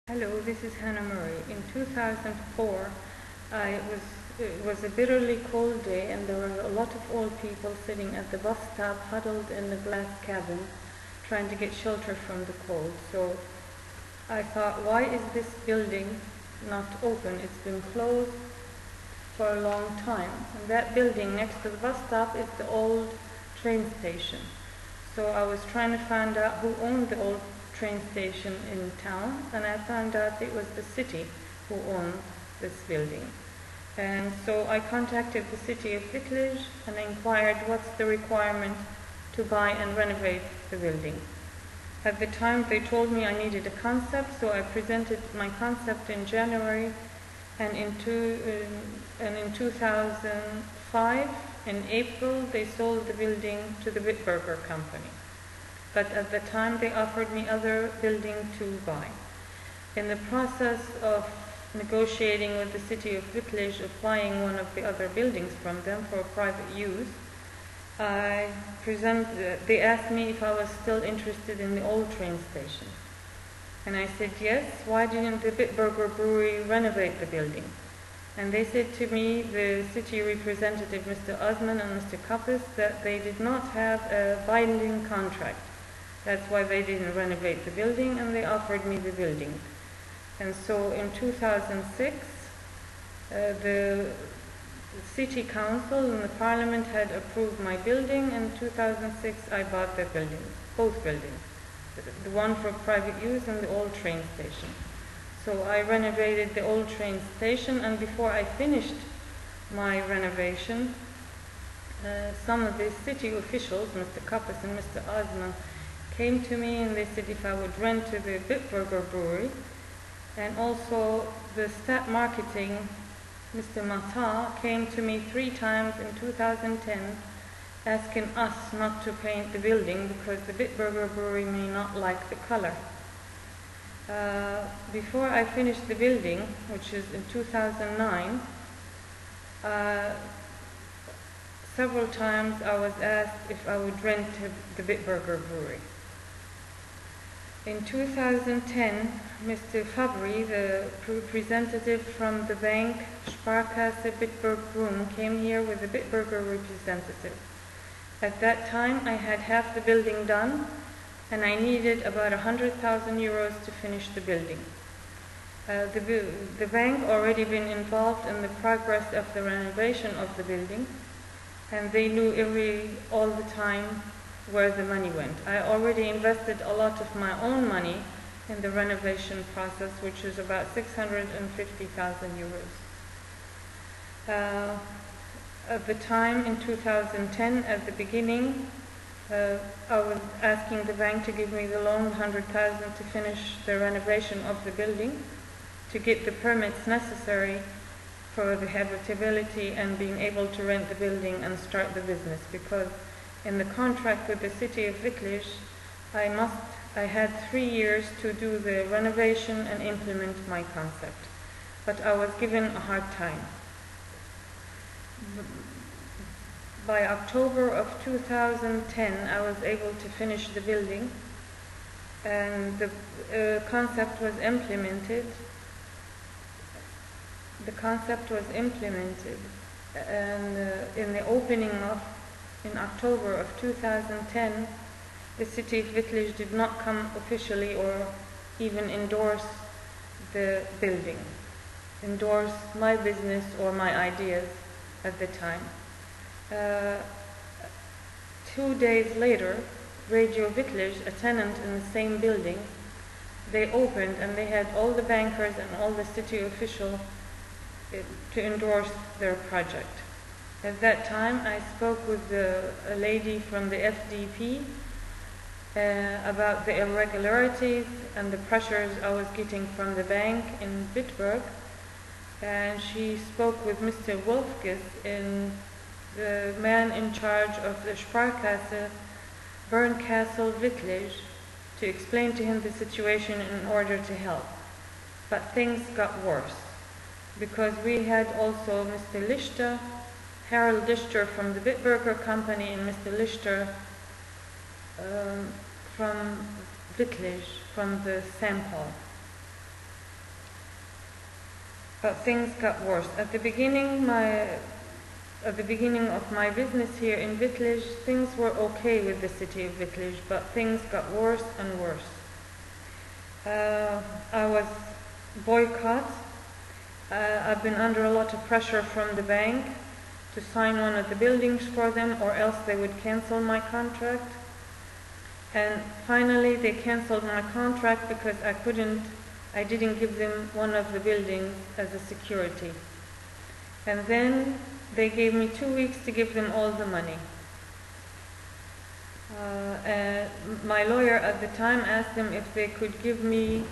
Hello, this is Hanna Murray. In 2004, it was a bitterly cold day and there were a lot of old people sitting at the bus stop huddled in the glass cabin trying to get shelter from the cold. So I thought, why is this building not open? It's been closed for a long time. And that building next to the bus stop is the old train station. So I was trying to find out who owned the old train station in town, and I found out it was the city who owned this building. And so I contacted the city of Wittlich and inquired what's the requirement to buy and renovate the building. At the time they told me I needed a concept, so I presented my concept in January, and in 2005, in April, they sold the building to the Wittberger company. But at the time they offered me other building to buy. In the process of negotiating with the city of Wittlich of buying one of the other buildings from them for private use, they asked me if I was still interested in the old train station. And I said yes. Why didn't the Wittberger brewery renovate the building? And they said to me, the city representative, Mr. Osman and Mr. Kappes, that they did not have a binding contract. That's why they didn't renovate the building, and they offered me the building. And so in 2006, the city council and the parliament had approved my building, and in 2006 I bought the building, both buildings, the one for private use and the old train station. So I renovated the old train station, and before I finished my renovation, some of the city officials, Mr. Kappes and Mr. Osman, came to me and they said if I would rent to the Wittberger brewery, and also the staff marketing, Mr. Mata, came to me 3 times in 2010 asking us not to paint the building because the Wittberger brewery may not like the color. Before I finished the building, which is in 2009, several times I was asked if I would rent the Wittberger brewery. In 2010, Mr. Fabry, the representative from the bank Sparkasse Bitburg-Grün, came here with the Wittberger representative. At that time, I had half the building done, and I needed about 100,000 euros to finish the building. The bank already been involved in the progress of the renovation of the building, and they knew all the time where the money went. I already invested a lot of my own money in the renovation process, which is about 650,000 euros. At the time in 2010, at the beginning, I was asking the bank to give me the loan, 100,000, to finish the renovation of the building, to get the permits necessary for the habitability and being able to rent the building and start the business, because in the contract with the city of Wittlich, I had 3 years to do the renovation and implement my concept. But I was given a hard time. By October of 2010, I was able to finish the building, and the concept was implemented. The concept was implemented, and in the opening in October of 2010, the city of Wittlich did not come officially or even endorse the building, endorse my business or my ideas at the time. 2 days later, Radio Wittlich, a tenant in the same building, they opened and they had all the bankers and all the city officials to endorse their project. At that time, I spoke with a lady from the FDP about the irregularities and the pressures I was getting from the bank in Bitburg, and she spoke with Mr. Wolfges, the man in charge of the Sparkasse Bernkastel Wittlich, to explain to him the situation in order to help. But things got worse, because we had also Mr. Lichter, Harold Lichter from the Wittberger company, and Mr. Lichter from Wittlich, from the St. Paul. But things got worse. At the beginning of my business here in Wittlich, things were okay with the city of Wittlich, but things got worse and worse. I was boycotted. I've been under a lot of pressure from the bank to sign one of the buildings for them, or else they would cancel my contract. And finally they canceled my contract because I didn't give them one of the buildings as a security. And then they gave me 2 weeks to give them all the money. And my lawyer at the time asked them if they could give me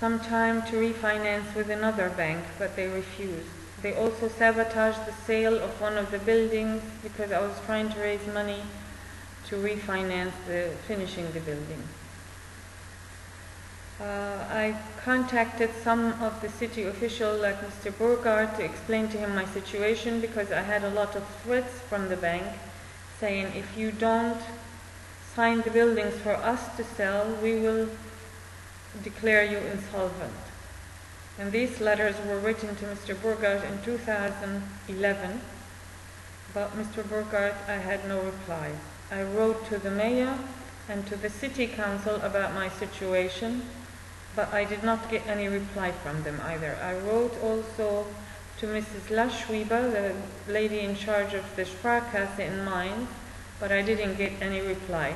some time to refinance with another bank, but they refused. They also sabotaged the sale of one of the buildings because I was trying to raise money to refinance finishing the building. I contacted some of the city officials like Mr. Burgard to explain to him my situation, because I had a lot of threats from the bank saying, if you don't sign the buildings for us to sell, we will declare you insolvent. And these letters were written to Mr. Burgard in 2011, but Mr. Burgard, I had no reply. I wrote to the mayor and to the city council about my situation, but I did not get any reply from them either. I wrote also to Mrs. Laschweber, the lady in charge of the Sparkasse in Mainz, but I didn't get any reply.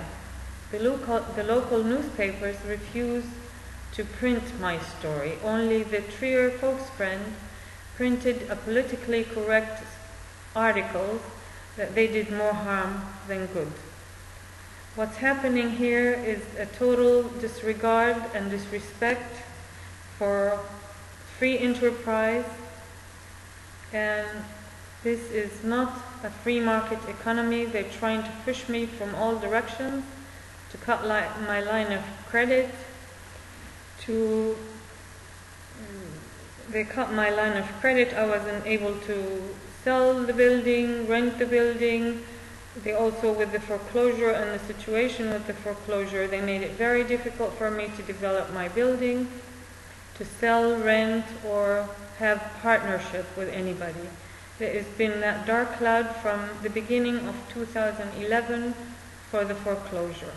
The local newspapers refused to print my story. Only the Trier Volksfriend printed a politically correct article that they did more harm than good. What's happening here is a total disregard and disrespect for free enterprise, and this is not a free market economy. They're trying to push me from all directions, to cut my line of credit, they cut my line of credit. I wasn't able to sell the building, rent the building. They also, with the foreclosure and the situation with the foreclosure, they made it very difficult for me to develop my building, to sell, rent, or have partnership with anybody. There has been that dark cloud from the beginning of 2011 for the foreclosure.